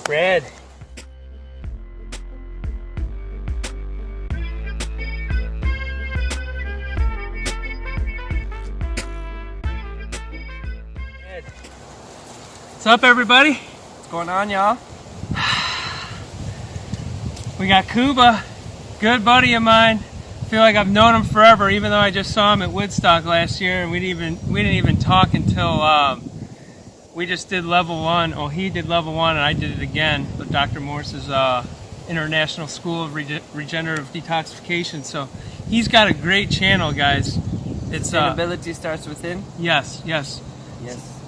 Red. What's up, everybody? What's going on, y'all? We got Kuba, good buddy of mine. I feel like I've known him forever, even though I just saw him at Woodstock last year, and we didn't even talk until we just did level 1. Oh, he did level 1, and I did it again with Dr. Morse's International School of Regenerative Detoxification. So he's got a great channel, guys. It's Sustainability starts within. Yes.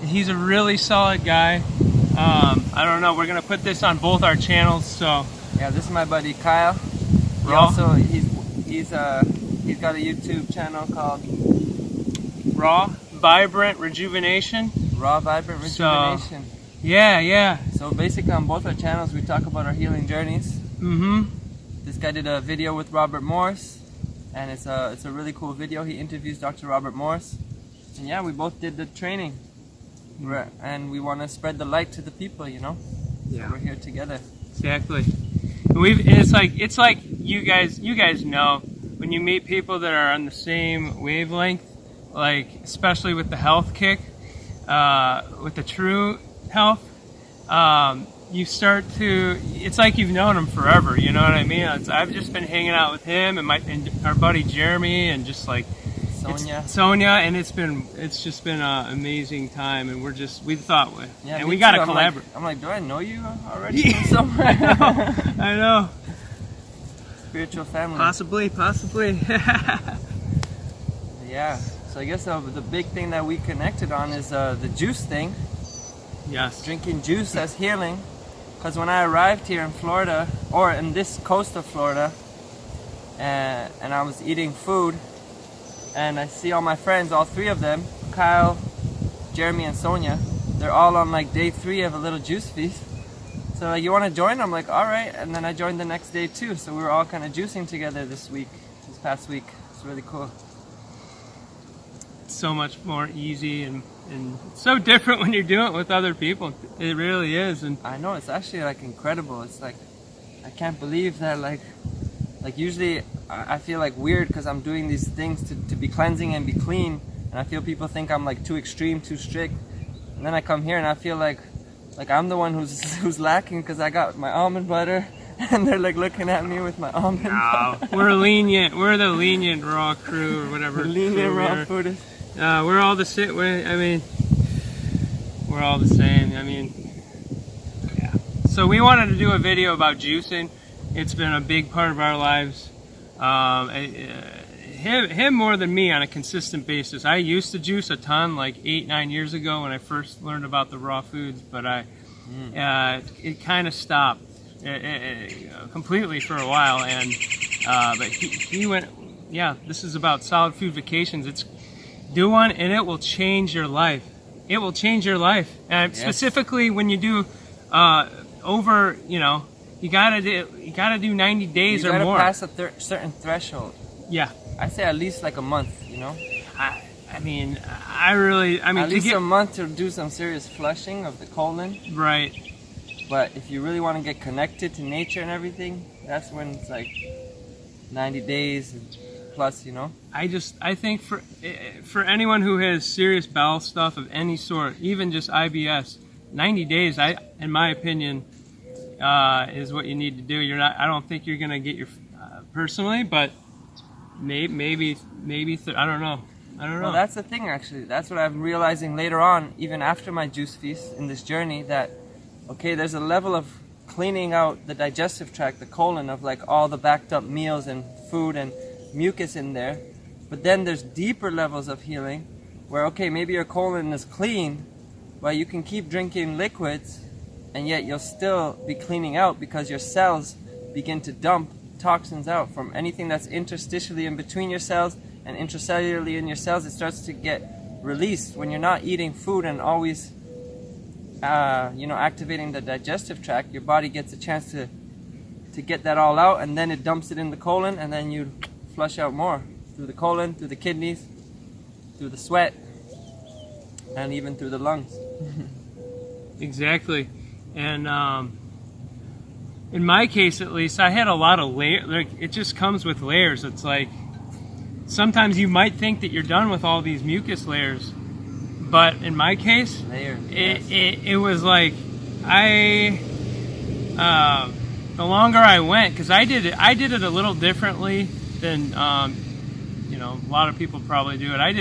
He's a really solid guy. I don't know. We're gonna put this on both our channels. So yeah, this is my buddy Kyle. He's got a YouTube channel called Raw Vibrant Rejuvenation. Raw Vibrant Rejuvenation. So, yeah. So basically, on both our channels, we talk about our healing journeys. Mm-hmm. This guy did a video with Robert Morse, and it's a really cool video. He interviews Dr. Robert Morse, and yeah, we both did the training. And we want to spread the light to the people, you know. Yeah. So we're here together. Exactly. It's like you guys know when you meet people that are on the same wavelength, like especially with the health kick, with the true health, you start to. It's like you've known them forever. You know what I mean? I've just been hanging out with him and our buddy Jeremy and just like. Sonia, and it's just been an amazing time, and we gotta collaborate. I'm like, do I know you already from somewhere? I know. Spiritual family. Possibly. Yeah. So I guess the big thing that we connected on is the juice thing. Yes. Drinking juice as healing. Because when I arrived here in Florida, or in this coast of Florida, and I was eating food. And I see all my friends, all 3 of them, Kyle, Jeremy, and Sonia, they're all on like day 3 of a little juice feast. So like, you want to join? I'm like, all right. And then I joined the next day too. So we were all kind of juicing together this past week. It's really cool. It's so much more easy and so different when you're doing it with other people. It really is. And I know, it's actually like incredible. It's like, I can't believe that like usually I feel like weird because I'm doing these things to be cleansing and be clean, and I feel people think I'm like too extreme, too strict, and then I come here and I feel like I'm the one who's lacking because I got my almond butter and they're like looking at me with my almond butter. We're lenient. We're the lenient raw crew or whatever. Lenient raw food. We're all the same. We're all the same. I mean, yeah. So we wanted to do a video about juicing. It's been a big part of our lives. Him more than me on a consistent basis. I used to juice a ton like 8-9 years ago when I first learned about the raw foods, but it kind of stopped completely for a while. And but he went, yeah, this is about solid food vacations. It's do one and it will change your life. It will change your life. And yes. Specifically when you do over, you know. You gotta do 90 days or more. You gotta pass a certain threshold. Yeah. I say at least like a month, you know? I mean, at least a month to do some serious flushing of the colon. Right. But if you really want to get connected to nature and everything, that's when it's like 90 days plus, you know? I think for anyone who has serious bowel stuff of any sort, even just IBS, 90 days, in my opinion, is what you need to do. I don't think you're gonna get your personally, but maybe I don't know. Well, that's the thing actually. That's what I'm realizing later on, even after my juice feast in this journey, that okay, there's a level of cleaning out the digestive tract, the colon, of like all the backed up meals and food and mucus in there. But then there's deeper levels of healing where okay, maybe your colon is clean, but you can keep drinking liquids and yet you'll still be cleaning out because your cells begin to dump toxins out from anything that's interstitially in between your cells and intracellularly in your cells. It starts to get released when you're not eating food and always activating the digestive tract. Your body gets a chance to get that all out, and then it dumps it in the colon, and then you flush out more through the colon, through the kidneys, through the sweat, and even through the lungs. Exactly. And in my case at least, I had a lot of layers. Like, it just comes with layers. It's like sometimes you might think that you're done with all these mucus layers, but in my case, it was like the longer I went, because I did it a little differently than you know, a lot of people probably do it. I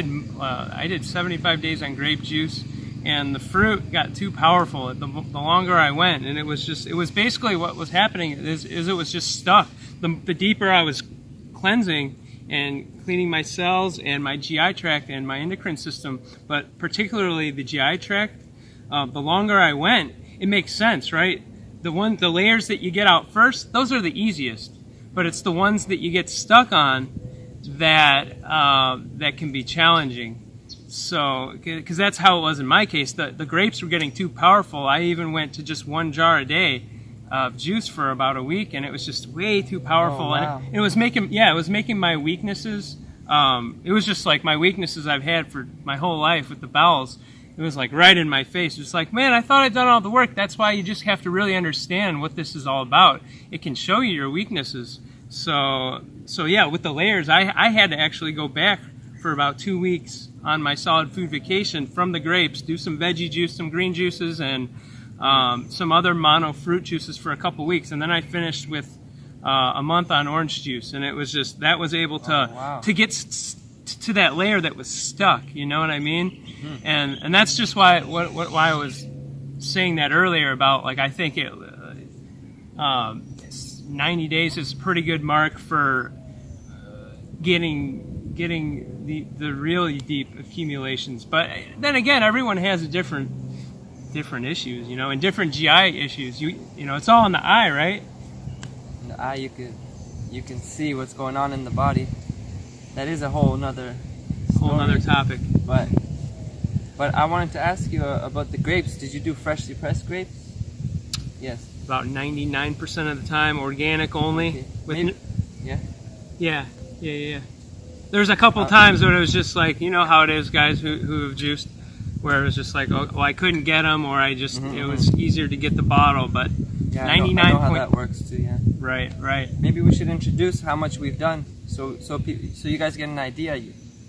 did 75 days on grape juice, and the fruit got too powerful the longer I went, and it was basically what was happening is it was just stuck. The deeper I was cleansing and cleaning my cells and my GI tract and my endocrine system, but particularly the GI tract, the longer I went, it makes sense, right? The layers that you get out first, those are the easiest, but it's the ones that you get stuck on that can be challenging. So, because that's how it was in my case. The grapes were getting too powerful. I even went to just 1 jar a day of juice for about a week, and it was just way too powerful. Oh, wow. And it was making my weaknesses. It was just like my weaknesses I've had for my whole life with the bowels. It was like right in my face. It was like, man, I thought I'd done all the work. That's why you just have to really understand what this is all about. It can show you your weaknesses. So yeah, with the layers, I had to actually go back for about 2 weeks on my solid food vacation from the grapes, do some veggie juice, some green juices, and some other mono fruit juices for a couple weeks. And then I finished with a month on orange juice. And it was just, that was able to get to that layer that was stuck, you know what I mean? Mm-hmm. And that's just why I was saying that earlier about, like, I think 90 days is a pretty good mark for getting the really deep accumulations. But then again, everyone has a different issues, you know, and different GI issues. You know, it's all in the eye, right? In the eye, you can see what's going on in the body. That is a whole nother topic. But I wanted to ask you about the grapes. Did you do freshly pressed grapes? Yes. About 99% of the time, organic only. Okay. Yeah. There's a couple times when it was just like, you know how it is, guys who have juiced, where it was just like, oh, I couldn't get them, or I just, it was easier to get the bottle, but yeah, 99. I know how that works too, yeah. Right. Maybe we should introduce how much we've done, so you guys get an idea.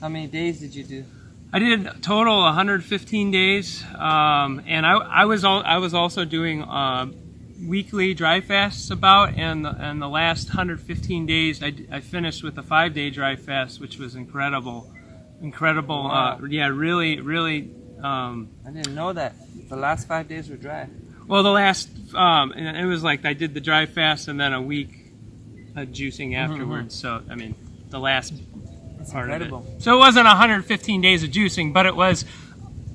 How many days did you do? I did a total 115 days, and I was also doing weekly dry fasts and the last 115 days I finished with a 5-day dry fast, which was incredible. Wow. Yeah, really. I didn't know that the last 5 days were dry. Well, the last and it was like I did the dry fast and then a week of juicing afterwards. So I mean, the last part of it. So it wasn't 115 days of juicing, but it was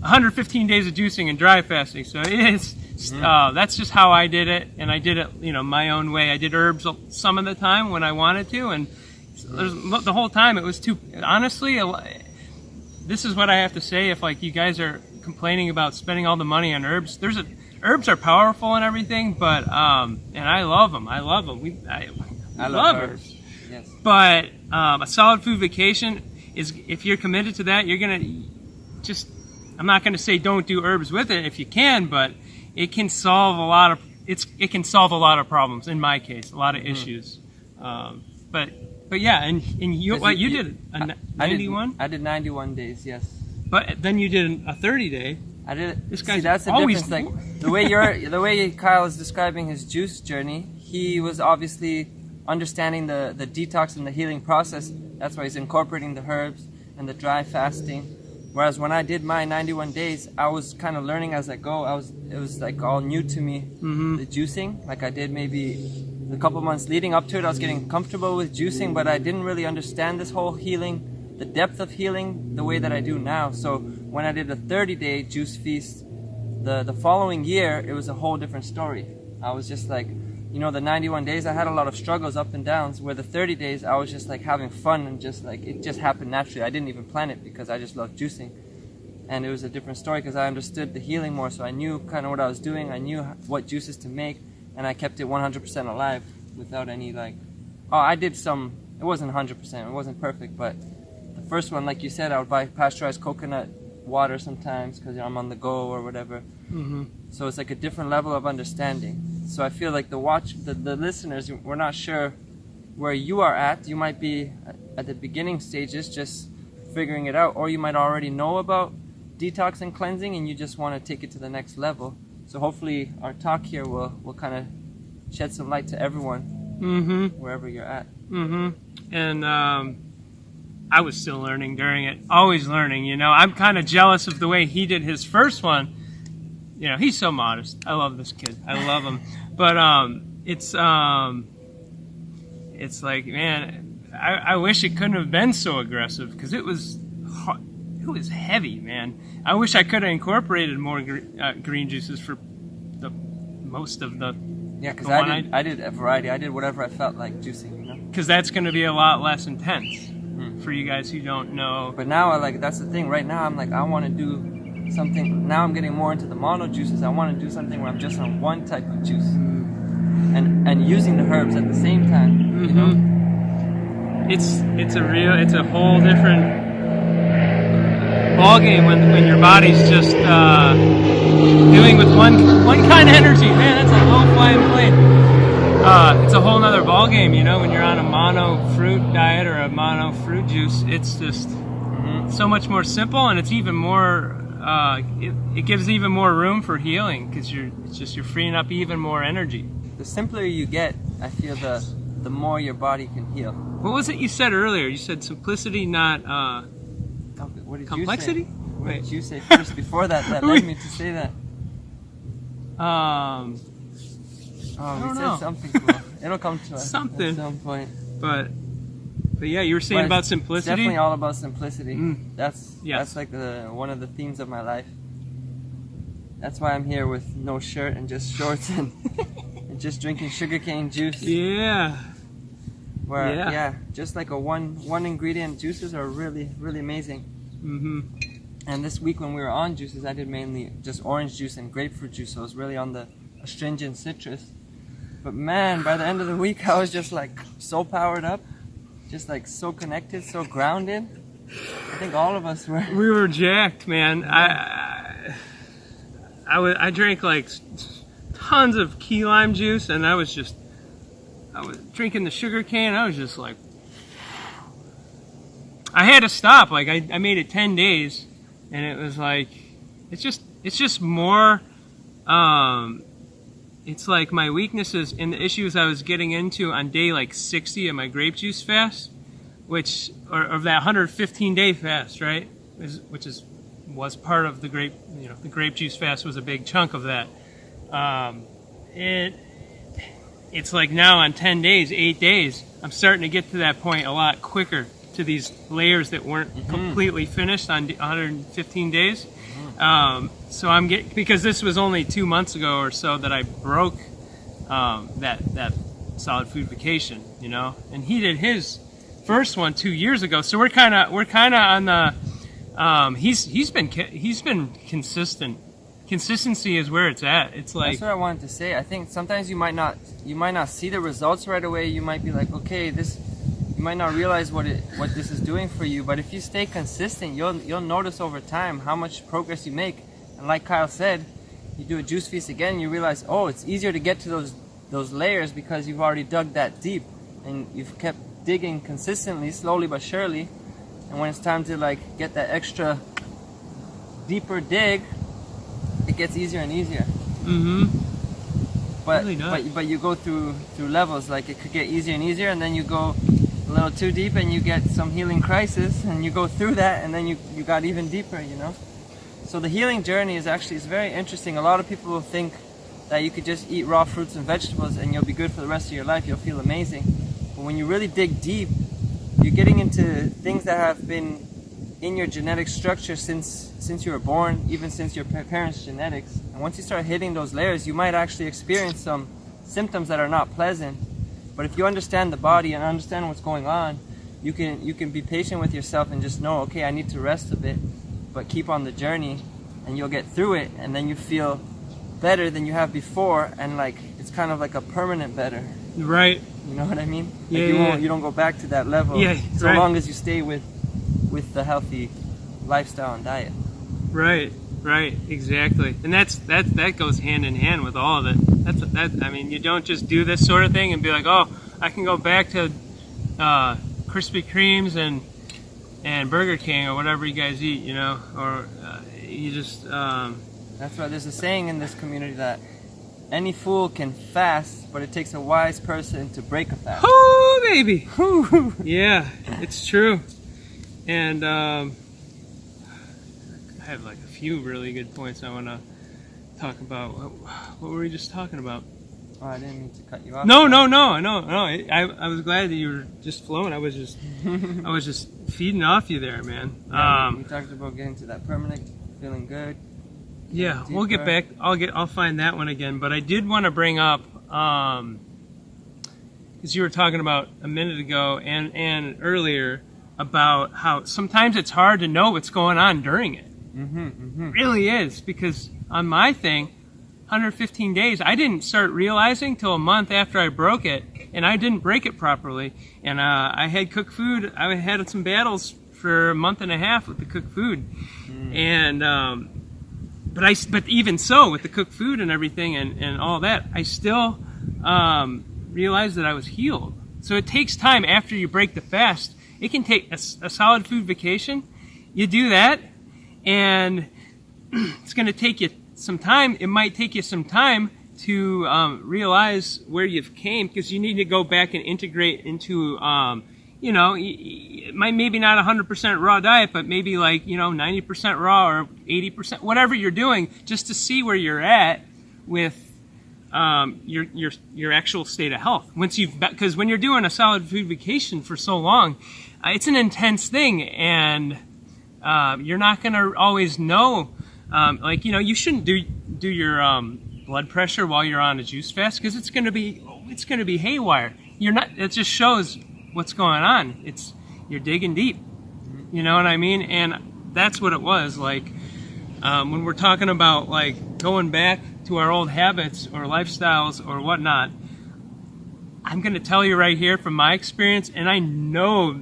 115 days of juicing and dry fasting. So it is. That's just how I did it, and I did it, you know, my own way. I did herbs some of the time when I wanted to, and the whole time it was too. Honestly, this is what I have to say. If like you guys are complaining about spending all the money on herbs, herbs are powerful and everything, but and I love them. I love them. I love herbs. Yes. But a solid food vacation is, if you're committed to that, you're gonna just. I'm not gonna say don't do herbs with it if you can, but it can solve a lot of problems. In my case, a lot of issues. But yeah, and you did a 91. I did 91 days. Yes. But then you did a 30-day. I did it. This guy's that's the always difference. Like the way Kyle is describing his juice journey, he was obviously understanding the detox and the healing process. That's why he's incorporating the herbs and the dry fasting. Whereas when I did my 91 days, I was kind of learning as I go. It was like all new to me, the juicing. Like I did maybe a couple months leading up to it, I was getting comfortable with juicing, but I didn't really understand this whole healing, the depth of healing, the way that I do now. So when I did a 30-day juice feast, the following year, it was a whole different story. I was just like, you know, the 91 days, I had a lot of struggles, up and downs, where the 30 days, I was just like having fun and just like, it just happened naturally. I didn't even plan it because I just loved juicing. And it was a different story because I understood the healing more, so I knew kind of what I was doing. I knew what juices to make, and I kept it 100% alive without any like, I did some, it wasn't 100%, it wasn't perfect, but the first one, like you said, I would buy pasteurized coconut water sometimes because I'm on the go or whatever. Mm-hmm. So it's like a different level of understanding. So I feel like the listeners, we're not sure where you are at. You might be at the beginning stages, just figuring it out, or you might already know about detox and cleansing and you just want to take it to the next level. So hopefully our talk here will kind of shed some light to everyone, wherever you're at. And I was still learning during it, always learning, you know. I'm kind of jealous of the way he did his first one. You know, he's so modest. I love this kid. I love him. But it's like, man, I wish it couldn't have been so aggressive because it was heavy, man. I wish I could have incorporated more green juices for the most of the. Yeah, because I did a variety. I did whatever I felt like juicing, you know. Because that's going to be a lot less intense for you guys who don't know. But now, that's the thing. Right now, I'm like, I want to do something. Now I'm getting more into the mono juices. I want to do something where I'm just on one type of juice, and using the herbs at the same time. You know. It's a whole different ball game when your body's just dealing with one kind of energy. Man, that's a low flying plane. It's a whole nother ball game, you know, when you're on a mono fruit diet or a mono fruit juice. It's just so much more simple, and it's even more. It gives even more room for healing because you're freeing up even more energy. The simpler you get, I feel the more your body can heal. What was it you said earlier? You said simplicity, not what did complexity? You say? What did you say first before that led me to say that? We said something cool. It'll come to us at some point. But yeah, you were saying about simplicity. It's definitely all about simplicity. Yes. That's like one of the themes of my life. That's why I'm here with no shirt and just shorts and just drinking sugarcane juice. Yeah. Just like a one ingredient juices are really, really amazing. And this week when we were on juices, I did mainly just orange juice and grapefruit juice, so it was really on the astringent citrus. But man, by the end of the week, I was just like so powered up, just like so connected, so grounded. I think all of us were. We were jacked, man. I drank like tons of key lime juice, and I was drinking the sugar cane. I was just like, I had to stop. Like I made it 10 days, and it was like, it's just more. It's like my weaknesses and the issues I was getting into on day like 60 of my grape juice fast, or of that 115 day fast, right? Was part of the grape. You know, the grape juice fast was a big chunk of that. It's like now on 10 days, 8 days, I'm starting to get to that point a lot quicker, to these layers that weren't completely finished on 115 days. So because this was only 2 months ago or so that I broke that solid food vacation, you know, and he did his first one 2 years ago. So we're kind of on the he's been consistent. Consistency is where it's at. It's like, that's what I wanted to say. I think sometimes you might not see the results right away. You might be like, okay, you might not realize what this is doing for you. But if you stay consistent, you'll notice over time how much progress you make. And like Kyle said, you do a juice feast again, and you realize, oh, it's easier to get to those layers because you've already dug that deep, and you've kept digging consistently, slowly but surely. And when it's time to like get that extra deeper dig, it gets easier and easier. But really but you go through levels. Like it could get easier and easier, and then you go a little too deep and you get some healing crisis, and you go through that, and then you got even deeper, you know. So the healing journey is very interesting. A lot of people will think that you could just eat raw fruits and vegetables and you'll be good for the rest of your life, you'll feel amazing. But when you really dig deep, you're getting into things that have been in your genetic structure since you were born, even since your parents' genetics. And once you start hitting those layers, you might actually experience some symptoms that are not pleasant. But if you understand the body and understand what's going on, you can be patient with yourself and just know, okay, I need to rest a bit, but keep on the journey, and you'll get through it, and then you feel better than you have before, and like it's kind of like a permanent better. Right. You know what I mean? Yeah, you don't go back to that level. Yeah, so long as you stay with the healthy lifestyle and diet. Right, right, exactly, and that goes hand in hand with all of it. I mean, you don't just do this sort of thing and be like, oh, I can go back to Krispy Kremes and Burger King or whatever you guys eat, you know, or you just. That's why there's a saying in this community that any fool can fast, but it takes a wise person to break a fast. Oh, baby! Yeah, it's true, and I have like a few really good points I want to talk about. What were we just talking about? Oh, I didn't mean to cut you off. No. I was glad that you were just flowing. I was just feeding off you there, man. Yeah, we talked about getting to that permanent, feeling good. Yeah, we'll get back. I'll find that one again. But I did want to bring up, because you were talking about a minute ago and earlier about how sometimes it's hard to know what's going on during it. It really is, because on my thing, 115 days, I didn't start realizing till a month after I broke it, and I didn't break it properly. And I had cooked food. I had some battles for a month and a half with the cooked food, and but even so, with the cooked food and everything and all that, I still realized that I was healed. So it takes time after you break the fast. It can take a solid food vacation. You do that, and it's going to take you some time. It might take you some time to realize where you've came, because you need to go back and integrate into, you know, it might maybe not 100% raw diet, but maybe like, you know, 90% raw or 80%, whatever you're doing, just to see where you're at with your actual state of health. Because when you're doing a solid food vacation for so long, it's an intense thing, and you're not going to always know. Like, you know, you shouldn't do your blood pressure while you're on a juice fast, because it's going to be haywire. It just shows what's going on. You're digging deep. You know what I mean? And that's what it was like when we're talking about like going back to our old habits or lifestyles or whatnot. I'm going to tell you right here from my experience, and I know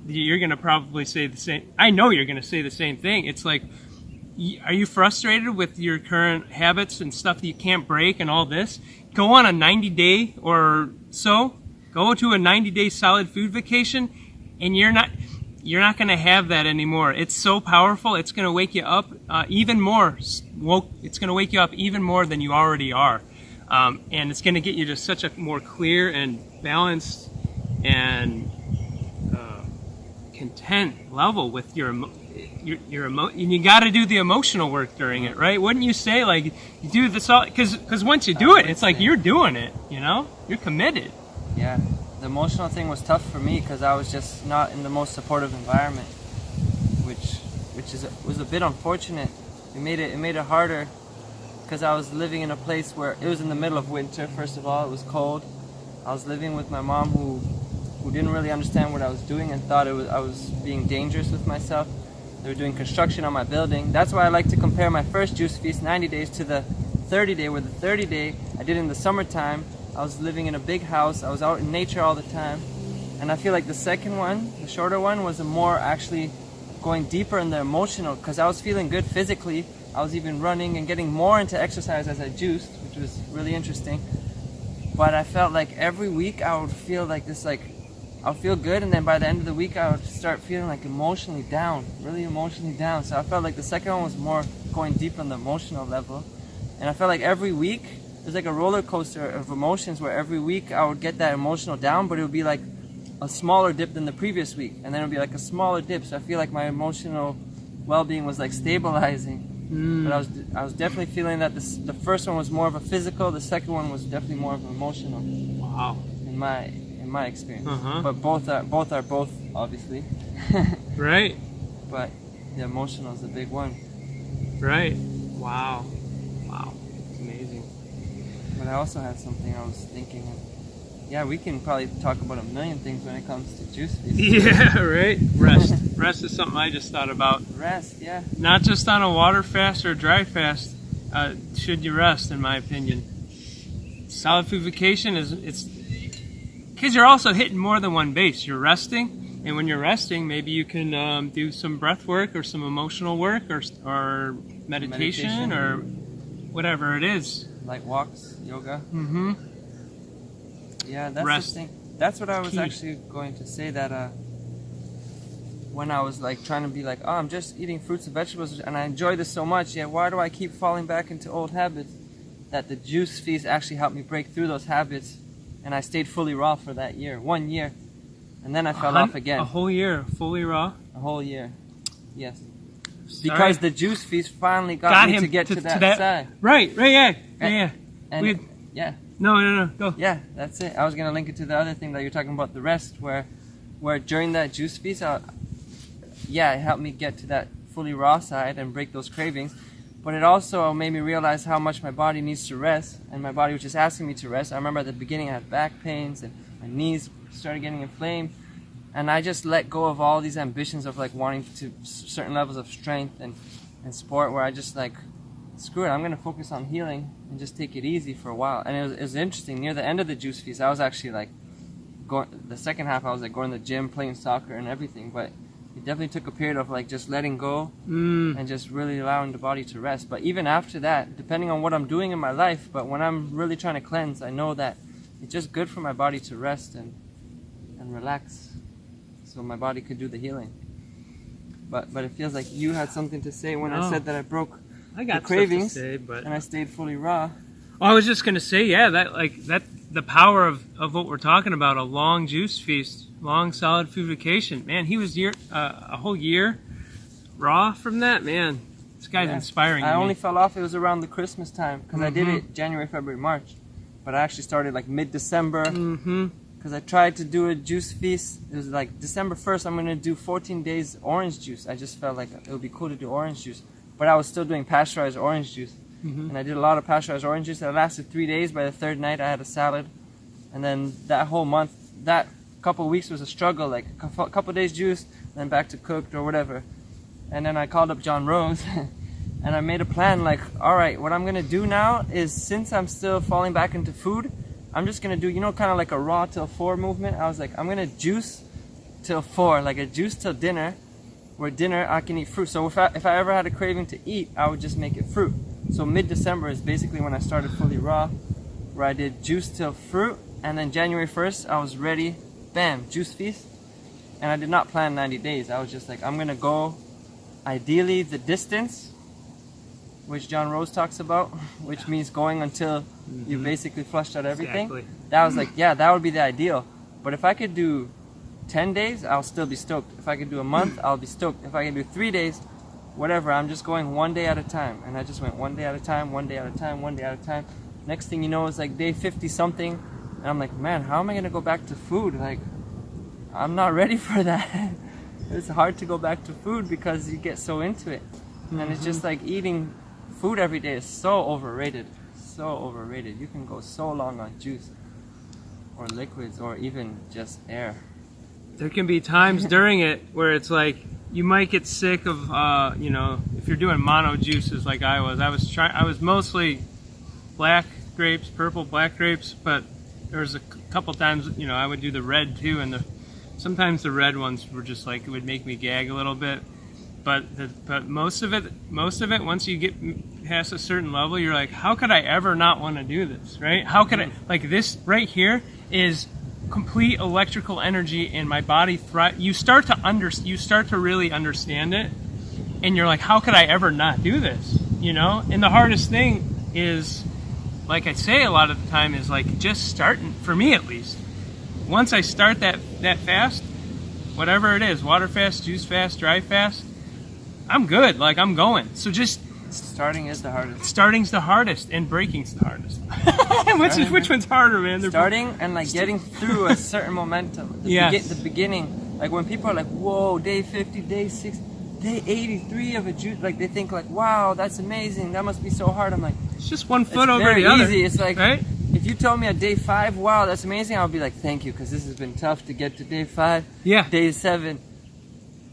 you're going to probably say the same. I know you're going to say the same thing. It's like, are you frustrated with your current habits and stuff that you can't break and all this? Go on a 90-day or so. Go to a 90-day solid food vacation, and you're not going to have that anymore. It's so powerful. It's going to wake you up even more. It's going to wake you up even more than you already are, and it's going to get you to such a more clear and balanced and content level with your and you got to do the emotional work during it, right? Wouldn't you say, like, you do this all, because once you do it, it's like you're doing it, you know, you're committed. Yeah, the emotional thing was tough for me because I was just not in the most supportive environment, which was a bit unfortunate. It made it harder because I was living in a place where it was in the middle of winter. First of all, it was cold. I was living with my mom who didn't really understand what I was doing and thought I was being dangerous with myself. They were doing construction on my building. That's why I like to compare my first juice feast, 90 days, to the 30-day, where the 30-day I did in the summertime. I was living in a big house. I was out in nature all the time. And I feel like the second one, the shorter one, was a more actually going deeper in the emotional, because I was feeling good physically. I was even running and getting more into exercise as I juiced, which was really interesting. But I felt like every week I would feel like this, like, I'll feel good, and then by the end of the week I would start feeling like emotionally down, really emotionally down. So I felt like the second one was more going deep on the emotional level. And I felt like every week there's like a roller coaster of emotions, where every week I would get that emotional down, but it would be like a smaller dip than the previous week, and then it would be like a smaller dip. So I feel like my emotional well-being was like stabilizing. But I was definitely feeling that the first one was more of a physical, the second one was definitely more of an emotional. Wow. In my experience. But both are obviously. Right. But the emotional is the big one. Right. Wow. It's amazing. But I also had something I was thinking of. Yeah, we can probably talk about a million things when it comes to juice feast. Yeah, right. Rest is something I just thought about. Rest, yeah. Not just on a water fast or a dry fast should you rest, in my opinion. Solid food vacation it's because you're also hitting more than one base. You're resting, And when you're resting, maybe you can do some breath work or some emotional work or meditation or whatever it is. Like walks, yoga. Mm-hmm. Yeah, that's Rest. the thing. That's what I was Key. actually going to say, that when I was like trying to be like, oh, I'm just eating fruits and vegetables and I enjoy this so much, yet why do I keep falling back into old habits? That the juice feast actually helped me break through those habits, and I stayed fully raw for that year, 1 year. And then I fell off again. A whole year, fully raw? A whole year, yes. Sorry. Because the juice feast finally got me him to get to that side. Right, yeah. And yeah. No, go. Yeah, that's it. I was going to link it to the other thing that you're talking about, the rest, where during that juice feast, it helped me get to that fully raw side and break those cravings. But it also made me realize how much my body needs to rest, and my body was just asking me to rest. I remember at the beginning I had back pains and my knees started getting inflamed, and I just let go of all these ambitions of like wanting to certain levels of strength and sport, where I just like, screw it, I'm going to focus on healing and just take it easy for a while. And it was interesting. Near the end of the juice feast, I was actually like the second half I was like going to the gym, playing soccer and everything, but it definitely took a period of like just letting go and just really allowing the body to rest. But even after that, depending on what I'm doing in my life, but when I'm really trying to cleanse, I know that it's just good for my body to rest and relax, so my body could do the healing. But it feels like you had something to say when I said that I broke I got the cravings stuff to say, but and I stayed fully raw. I was just gonna say, that the power of what we're talking about, a long juice feast, long solid food vacation. Man, he was a whole year raw from that. Man, this guy's inspiring. I to only me. fell off. It was around the Christmas time because I did it January, February, March, but I actually started like mid-December because I tried to do a juice feast. It was like December 1st. I'm gonna do 14 days orange juice. I just felt like it would be cool to do orange juice, but I was still doing pasteurized orange juice. And I did a lot of pasteurized orange juice. It lasted 3 days. By the third night, I had a salad. And then that whole month, that couple of weeks was a struggle, like a couple of days juice, then back to cooked or whatever. And then I called up John Rose and I made a plan like, all right, what I'm going to do now is, since I'm still falling back into food, I'm just going to do, kind of like a raw till 4 movement. I was like, I'm going to juice till 4, like a juice till dinner, where dinner I can eat fruit. So if I ever had a craving to eat, I would just make it fruit. So mid-December is basically when I started fully raw, where I did juice till fruit, and then January 1st I was ready, bam, juice feast. And I did not plan 90 days. I was just like, I'm gonna go ideally the distance, which John Rose talks about, which means going until you basically flushed out everything. Exactly. That was like, yeah, that would be the ideal. But if I could do 10 days, I'll still be stoked. If I could do a month, I'll be stoked. If I can do 3 days, whatever, I'm just going 1 day at a time. And I just went 1 day at a time, 1 day at a time, 1 day at a time. Next thing you know, it's like day 50 something. And I'm like, man, how am I going to go back to food? Like, I'm not ready for that. It's hard to go back to food because you get so into it. And it's just like eating food every day is so overrated. So overrated. You can go so long on juice or liquids or even just air. There can be times during it where it's like you might get sick of, if you're doing mono juices like I was. I was mostly black grapes, purple black grapes, but there was a couple times, I would do the red too, and sometimes the red ones were just like, it would make me gag a little bit. But most of it, once you get past a certain level, you're like, how could I ever not want to do this, right? How could I, like this right here is complete electrical energy in my body. You start to really understand it, and you're like, how could I ever not do this? And the hardest thing is, like I say a lot of the time, is like just starting, for me at least. Once I start that fast, whatever it is, water fast, juice fast, dry fast, I'm good. Like, I'm going. So just starting is the hardest. Starting's the hardest, and breaking's the hardest. Which one's harder, man? Starting and like getting through a certain momentum. The beginning, like when people are like, whoa, day 50, day 60, day 83 of a juice, like they think like, wow, that's amazing. That must be so hard. I'm like, it's just one foot over the other. It's very easy. It's like, right? If you told me at day 5, wow, that's amazing, I'll be like, thank you, because this has been tough to get to day 5. Yeah. Day 7.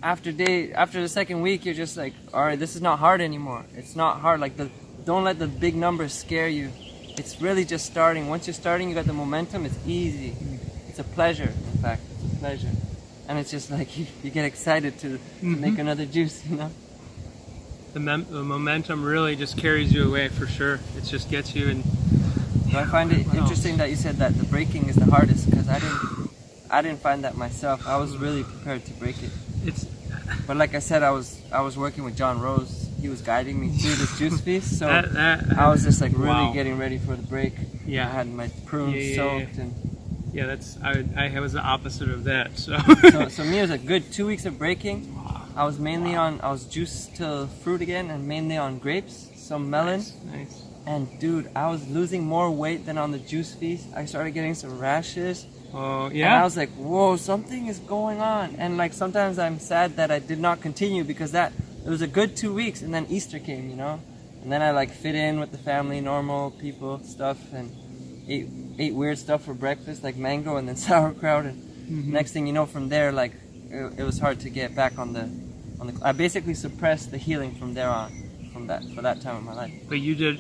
After the second week, you're just like, all right, this is not hard anymore. It's not hard. Like, don't let the big numbers scare you. It's really just starting. Once you're starting, you got the momentum. It's easy. It's a pleasure, in fact. It's a pleasure. and it's just like you get excited to make another juice, you know. The momentum really just carries you away for sure. It just gets you. And so I find it interesting that you said that the breaking is the hardest, because I didn't find that myself. I was really prepared to break it. But like I said, I was working with John Rose. He was guiding me through this juice feast, so I was just like really getting ready for the break. Yeah, I had my prunes soaked and. Yeah, I was the opposite of that. So so me, it was a good 2 weeks of breaking. I was mainly I was juiced to fruit again, and mainly on grapes, some melon. Nice. And dude, I was losing more weight than on the juice feast. I started getting some rashes. Oh yeah. And I was like, whoa, something is going on. And like sometimes I'm sad that I did not continue, because it was a good 2 weeks, and then Easter came, you know. And then I like fit in with the family, normal people stuff, and ate weird stuff for breakfast, like mango and then sauerkraut. And next thing you know, from there, like it was hard to get back on the. I basically suppressed the healing from there on, for that time of my life. But you did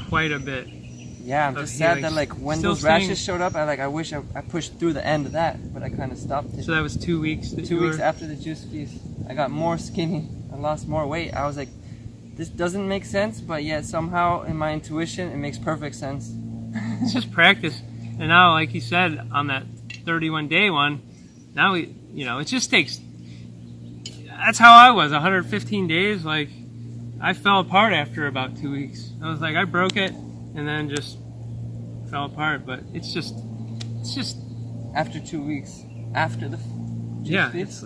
quite a bit. Yeah, I'm just sad that like when those rashes showed up, I wish I pushed through the end of that, but I kind of stopped it. So that was 2 weeks. 2 weeks after the juice feast, I got more skinny. I lost more weight. I was like, this doesn't make sense, but yet somehow in my intuition it makes perfect sense. It's just practice. And now, like you said, on that 31-day one, now it just takes. That's how I was. 115 days. Like I fell apart after about 2 weeks. I was like, I broke it, and then just fell apart. But it's just after 2 weeks after the juice feast?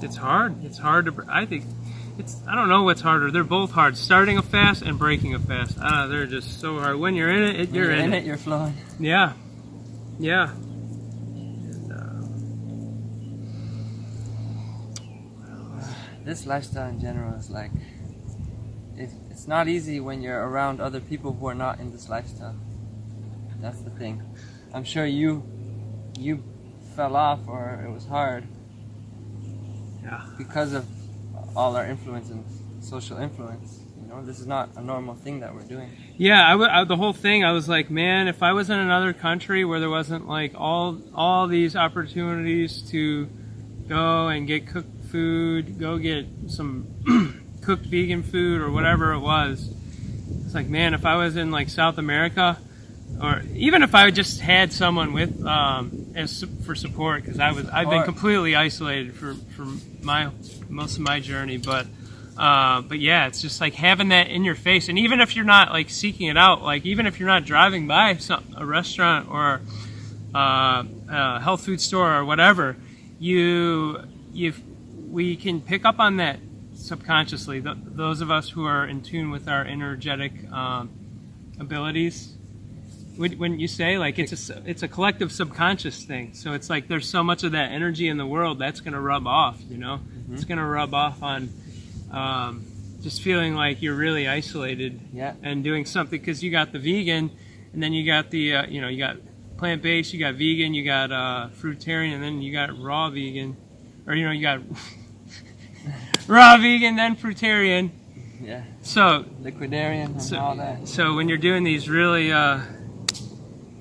It's hard. It's hard to. I think. I don't know what's harder. They're both hard. Starting a fast and breaking a fast. They're just so hard. When you're in it, you're in it. You're flowing. Yeah. Yeah. This lifestyle in general is like, it's not easy when you're around other people who are not in this lifestyle. That's the thing. I'm sure you fell off, or it was hard. Yeah. Because of all our influence and social influence. You know, this is not a normal thing that we're doing. Yeah, the whole thing, I was like, man, if I was in another country where there wasn't like all these opportunities to go and get cooked food, go get some cooked vegan food or whatever it was, it's like, man, if I was in like South America, or even if I just had someone with for support, because I've been completely isolated for most of my journey, but yeah, it's just like having that in your face. And even if you're not like seeking it out, like even if you're not driving by a restaurant or a health food store or whatever, we can pick up on that subconsciously. Those of us who are in tune with our energetic abilities. Wouldn't you say, like, it's a collective subconscious thing? So it's like there's so much of that energy in the world that's going to rub off, you know? It's going to rub off on just feeling like you're really isolated and doing something, because you got the vegan, and then you got the, you got plant-based, you got vegan, you got fruitarian, and then you got raw vegan. Or, you got raw vegan, then fruitarian. Yeah. So liquidarian and all that. So when you're doing these really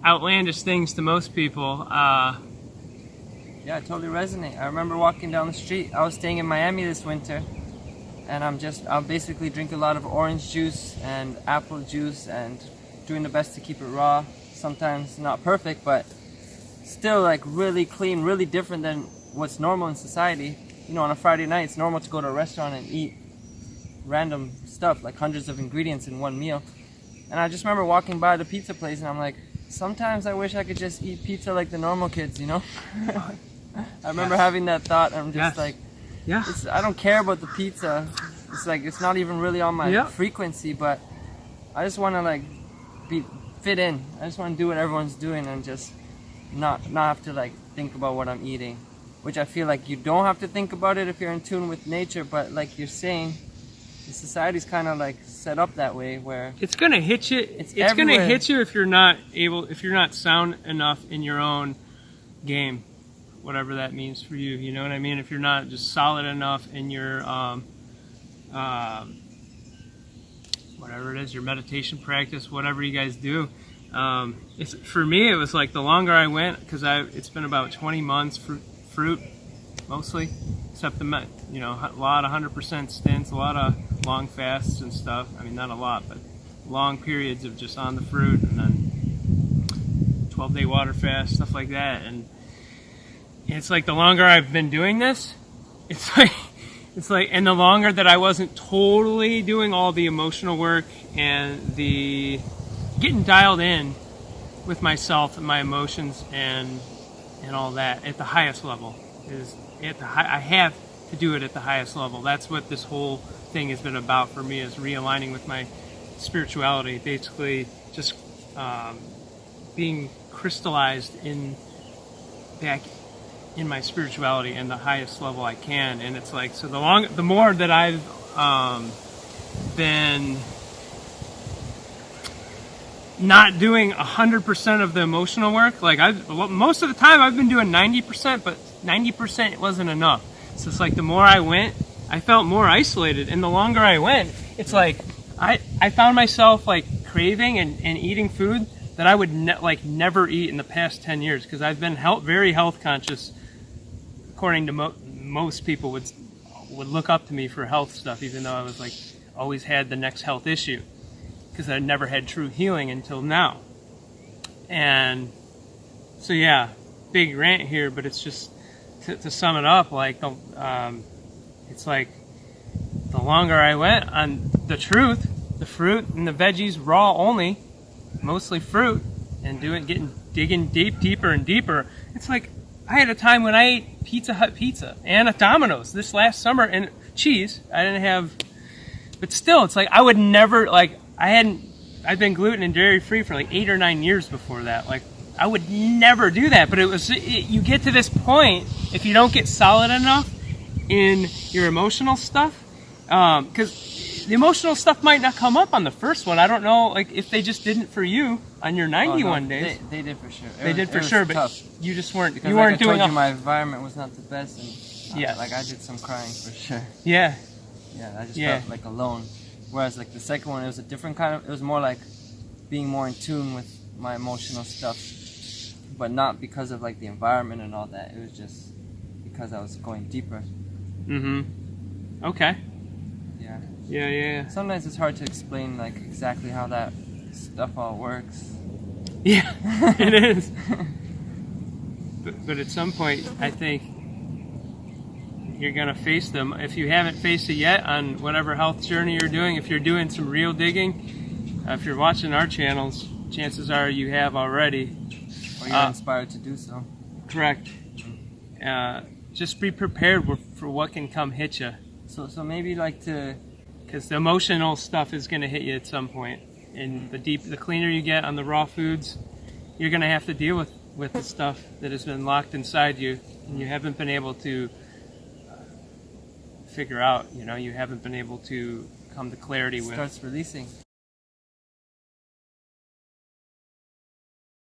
outlandish things to most people, yeah, I totally resonate. I remember walking down the street. I was staying in Miami this winter, and I'll basically drink a lot of orange juice and apple juice, and doing the best to keep it raw. Sometimes not perfect, but still like really clean, really different than what's normal in society. You know, on a Friday night, it's normal to go to a restaurant and eat random stuff, like hundreds of ingredients in one meal. And I just remember walking by the pizza place, and I'm like, sometimes I wish I could just eat pizza like the normal kids, you know? I remember having that thought. I'm just like, I don't care about the pizza. It's like, it's not even really on my frequency, but I just want to like fit in. I just want to do what everyone's doing and just not have to like think about what I'm eating, which I feel like you don't have to think about it if you're in tune with nature. But like you're saying, the society's kind of like set up that way where it's gonna hit you. It's gonna hit you if you're not sound enough in your own game, whatever that means for you. You know what I mean? If you're not just solid enough in your whatever it is, your meditation practice, whatever you guys do, It's, for me, it was like the longer I went, because it's been about 20 months, fruit mostly, except a lot of 100% stints, a lot of long fasts and stuff. I mean, not a lot, but long periods of just on the fruit, and then 12-day water fast, stuff like that. And it's like the longer I've been doing this, it's like, and the longer that I wasn't totally doing all the emotional work and the getting dialed in with myself and my emotions and all that at the highest level, is I have to do it at the highest level. That's what this whole thing has been about for me, is realigning with my spirituality, basically just being crystallized back in my spirituality and the highest level I can. And it's like, so the more that I've been not doing 100% of the emotional work, like most of the time I've been doing 90%, but 90% wasn't enough. So it's like the more I went, I felt more isolated, and the longer I went, it's like I found myself like craving and eating food that I would never eat in the past 10 years, because I've been very health conscious, according to most people would look up to me for health stuff, even though I was like always had the next health issue, because I never had true healing until now. And so yeah, big rant here, but it's just to sum it up, like it's like the longer I went on the truth, the fruit and the veggies raw only, mostly fruit, and digging deeper and deeper. It's like I had a time when I ate Pizza Hut pizza and a Domino's this last summer, and cheese. I didn't have, but still, it's like I would never, like I'd been gluten and dairy free for like 8 or 9 years before that. Like I would never do that, but you get to this point if you don't get solid enough in your emotional stuff, because the emotional stuff might not come up on the first one. I don't know, like if they just didn't for you on your 91 days. They did for sure. They did for sure, but tough. you just weren't. Because you weren't like I doing. told you, my environment was not the best, and yeah, like I did some crying for sure. Yeah. Yeah, I just felt like alone. Whereas like the second one, it was a different kind of. It was more like being more in tune with my emotional stuff, but not because of like the environment and all that. It was just because I was going deeper. Mm-hmm. Okay. Yeah. Yeah. Sometimes it's hard to explain like exactly how that stuff all works. Yeah, it is. But at some point, I think you're gonna face them. If you haven't faced it yet on whatever health journey you're doing, if you're doing some real digging, if you're watching our channels, chances are you have already. Or you're inspired to do so. Correct. Just be prepared for what can come hit you. So maybe like because the emotional stuff is going to hit you at some point, and the cleaner you get on the raw foods, you're going to have to deal with the stuff that has been locked inside you, and you haven't been able to figure out. You haven't been able to come to clarity with. Starts releasing.